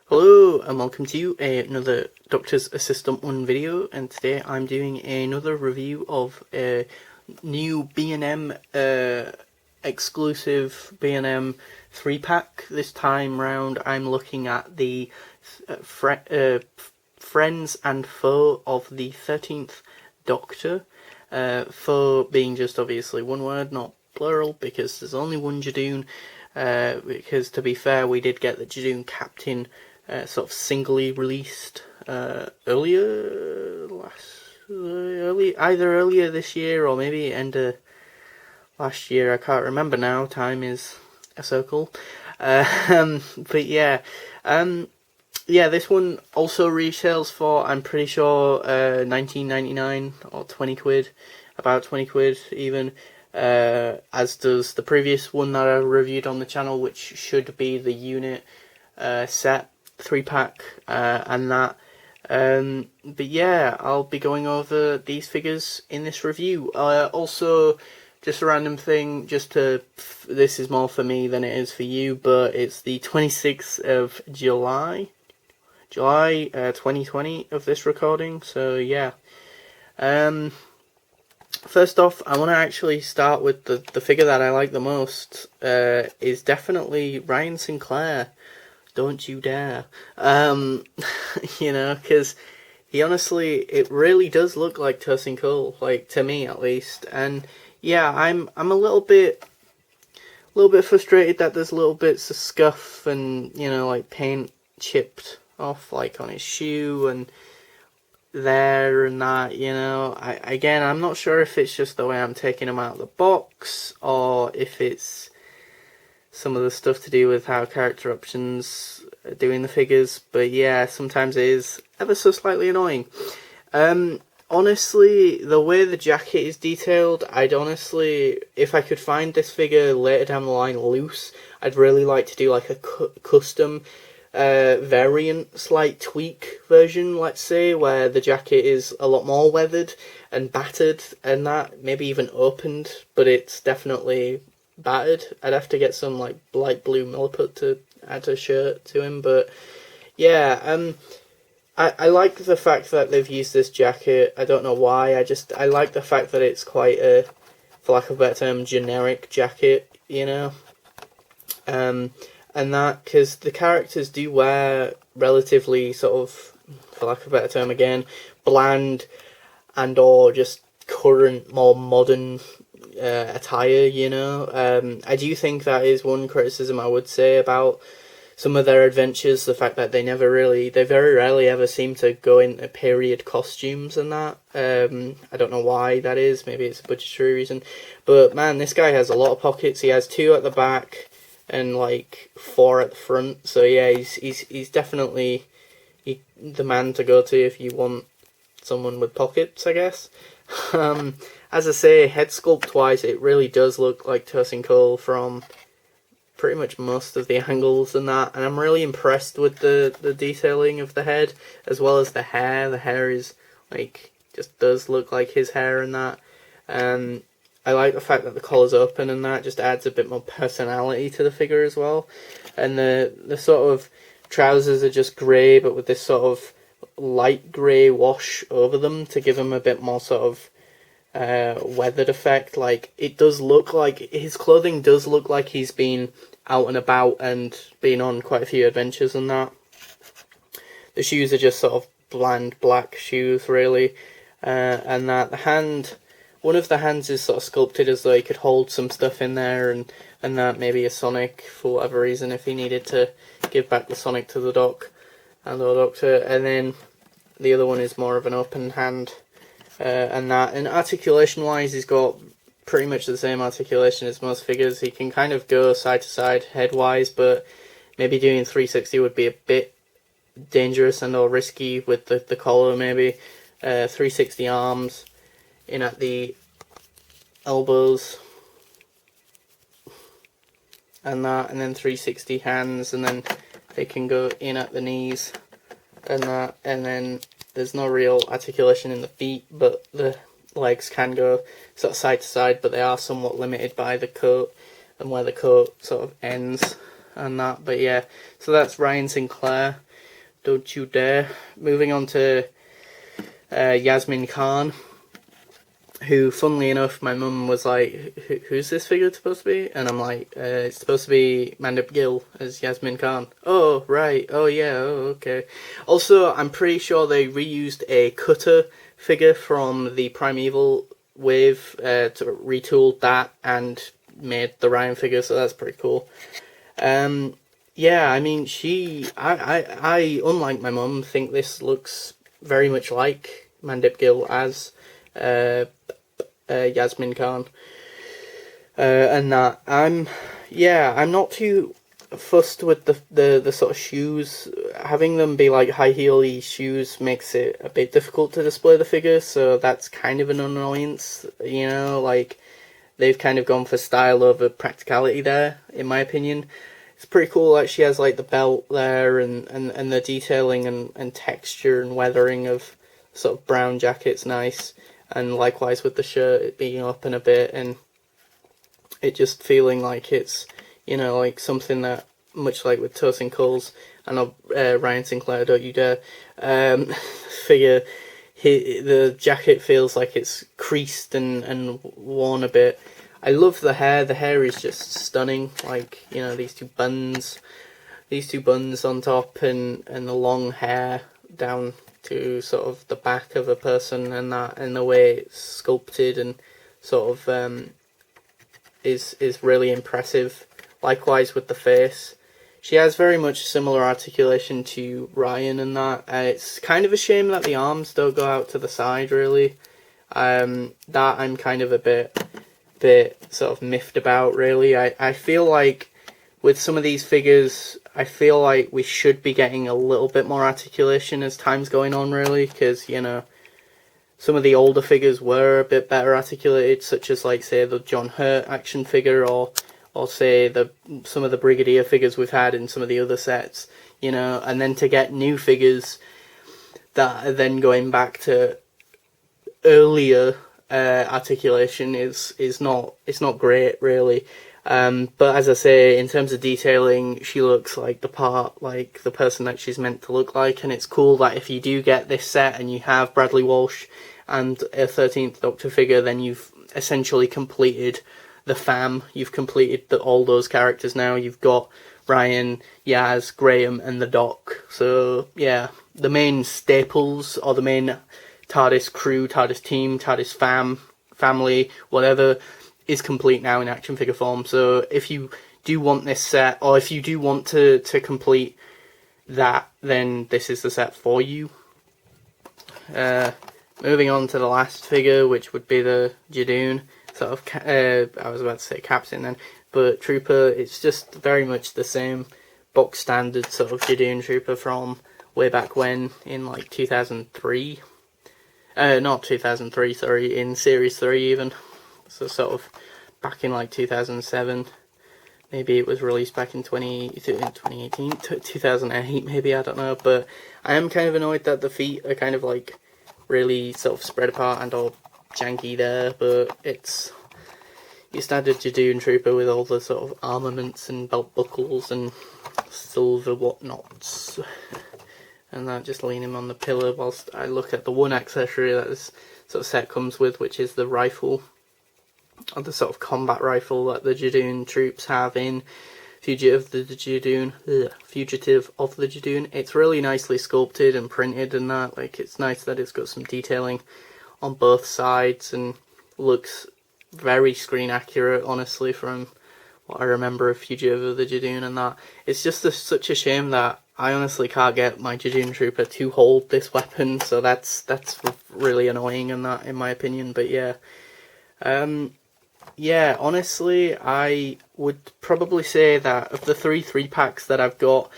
Hello and welcome to another Doctor's Assistant 1 video, and today I'm doing another review of a new B&M exclusive B&M 3-pack. This time round I'm looking at the Friends and Foe of the 13th Doctor. Foe being just obviously one word, not plural, because there's only one Judoon. Because to be fair, we did get the Judoon Captain sort of singly released earlier this year or maybe end of last year. I can't remember now. Time is a circle. But yeah, this one also retails for, I'm pretty sure, 19.99 or 20 quid, about 20 quid even. As does the previous one that I reviewed on the channel, which should be the unit set 3-pack and that. But yeah, I'll be going over these figures in this review. Also, just a random thing, this is more for me than it is for you, but it's the 26th of July 2020 of this recording, so yeah. First off, I want to actually start with the figure that I like the most, is definitely Ryan Sinclair. Don't you dare. You know, because he honestly, it really does look like Tosin Cole, like, to me at least. And yeah, I'm a little bit frustrated that there's little bits of scuff and, you know, like paint chipped off, like on his shoe and there and that, you know. I'm not sure if it's just the way I'm taking him out of the box, or if it's some of the stuff to do with how character options are doing the figures, but yeah, sometimes it is ever so slightly annoying. Honestly, the way the jacket is detailed, if I could find this figure later down the line loose, I'd really like to do like a custom variant, slight tweak version, let's say, where the jacket is a lot more weathered and battered and that, maybe even opened, but it's definitely battered. I'd have to get some like light blue milliput to add a shirt to him, but yeah, I like the fact that they've used this jacket. I don't know why, I like the fact that it's quite a, for lack of a better term, generic jacket, you know, and that, because the characters do wear relatively sort of, for lack of a better term again, bland and or just current, more modern attire, you know. I do think that is one criticism I would say about some of their adventures, the fact that they very rarely ever seem to go into period costumes and that. I don't know why that is, maybe it's a budgetary reason, but man, this guy has a lot of pockets. He has 2 at the back and like 4 at the front, so yeah, he's definitely the man to go to if you want someone with pockets, I guess. As I say, head sculpt wise, it really does look like Tosin Cole from pretty much most of the angles and that, and I'm really impressed with the detailing of the head, as well as the hair. The hair is like, just does look like his hair and that. I like the fact that the collar's open and that just adds a bit more personality to the figure as well. And the sort of trousers are just grey, but with this sort of light grey wash over them to give him a bit more sort of weathered effect. Like, it does look like his clothing does look like he's been out and about and been on quite a few adventures and that. The shoes are just sort of bland black shoes, really, and that one of the hands is sort of sculpted as though he could hold some stuff in there, and that maybe a Sonic for whatever reason, if he needed to give back the Sonic to the Doc and the Doctor. And then the other one is more of an open hand. And articulation wise, he's got pretty much the same articulation as most figures. He can kind of go side to side head wise, but maybe doing 360 would be a bit dangerous and or risky with the collar. Maybe 360 arms in at the elbows and that, and then 360 hands, and then they can go in at the knees and that, and then there's no real articulation in the feet, but the legs can go sort of side to side, but they are somewhat limited by the coat and where the coat sort of ends and that. But yeah, so that's Ryan Sinclair. Don't You Dare. Moving on to Yasmin Khan, who, funnily enough, my mum was like, who's this figure supposed to be? And I'm like, it's supposed to be Mandip Gill as Yasmin Khan. Oh, right. Oh, yeah. Oh, okay. Also, I'm pretty sure they reused a Cutter figure from the Primeval wave to retooled that and made the Ryan figure, so that's pretty cool. Yeah, I mean, I unlike my mum, think this looks very much like Mandip Gill as Yasmin Khan, and that I'm not too fussed with the sort of shoes. Having them be like high heely shoes makes it a bit difficult to display the figure, so that's kind of an annoyance, you know, like they've kind of gone for style over practicality there, in my opinion. It's pretty cool that she has like the belt there and the detailing and texture and weathering of sort of brown jacket's nice, and likewise with the shirt, it being open a bit and it just feeling like it's, you know, like something that, much like with Tosin Coles and Ryan Sinclair, Don't You Dare figure, the jacket feels like it's creased and worn a bit. I love the hair. The hair is just stunning. Like, you know, these two buns on top, and the long hair down to sort of the back of a person, and the way it's sculpted and sort of is really impressive. Likewise with the face. She has very much similar articulation to Ryan and that. It's kind of a shame that the arms don't go out to the side, really. That I'm kind of a bit sort of miffed about, really. I feel like with some of these figures, I feel like we should be getting a little bit more articulation as time's going on, really, because, you know, some of the older figures were a bit better articulated, such as, like, say, the John Hurt action figure, or say some of the Brigadier figures we've had in some of the other sets, you know, and then to get new figures that are then going back to earlier articulation is not great, really. But as I say, in terms of detailing, she looks like the part, like the person that she's meant to look like, and it's cool that if you do get this set and you have Bradley Walsh and a 13th Doctor figure, then you've essentially completed the fam. You've completed all those characters now. You've got Ryan, Yaz, Graham, and the Doc. So yeah, the main staples, or the main TARDIS crew, TARDIS team, TARDIS family, whatever, is complete now in action figure form. So if you do want this set, or if you do want to complete that, then this is the set for you. Moving on to the last figure, which would be the Judoon. Sort of, I was about to say captain then, but Trooper. It's just very much the same box standard sort of Judoon Trooper from way back when, in like 2003. Not 2003, sorry, in Series 3 even. So sort of back in like 2007. Maybe it was released back in 2018, 2008 maybe, I don't know. But I am kind of annoyed that the feet are kind of like really sort of spread apart and all janky there. But it's your standard Judoon Trooper with all the sort of armaments and belt buckles and silver whatnots. And that, just lean him on the pillar whilst I look at the one accessory that this sort of set comes with, which is the rifle, or the sort of combat rifle that the Judoon troops have in Fugitive of the Judoon. It's really nicely sculpted and printed and that. Like, it's nice that it's got some detailing on both sides and looks very screen accurate, honestly, from what I remember of Fugitive of the Judoon and that. It's just such a shame that I honestly can't get my Judoon Trooper to hold this weapon, so that's really annoying and that, in my opinion. But yeah. Yeah, honestly, I would probably say that of the 3-packs that I've got,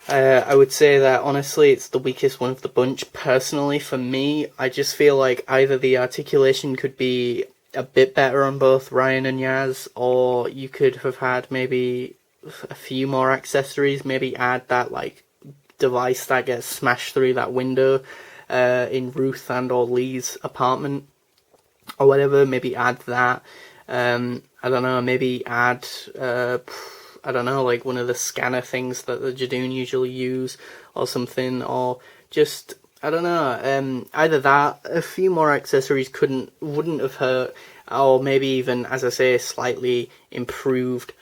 I would say that honestly it's the weakest one of the bunch. Personally, for me, I just feel like either the articulation could be a bit better on both Ryan and Yaz, or you could have had maybe a few more accessories, maybe add that like device that gets smashed through that window in Ruth and or Lee's apartment or whatever. Maybe add that. I don't know, maybe add I don't know, like one of the scanner things that the Jadoon usually use or something, or just, I don't know, either that, a few more accessories wouldn't have hurt, or maybe even, as I say, slightly improved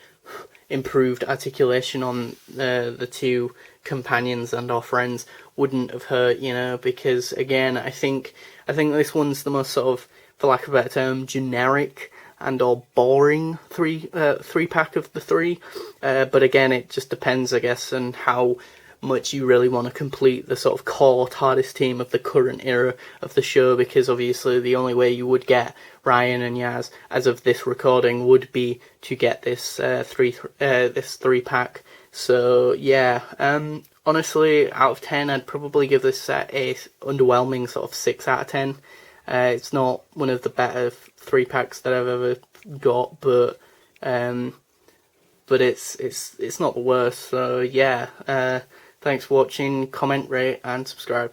articulation on the two companions and our friends wouldn't have hurt, you know, because again, I think this one's the most sort of, for lack of a better term, generic and or boring three pack of the three. But again, it just depends, I guess, on how much you really want to complete the sort of core TARDIS team of the current era of the show, because obviously the only way you would get Ryan and Yaz as of this recording would be to get this three pack. So yeah, honestly, out of 10, I'd probably give this set a underwhelming sort of 6 out of 10. It's not one of the better 3 packs that I've ever got, but it's not the worst. So yeah, thanks for watching. Comment, rate, and subscribe.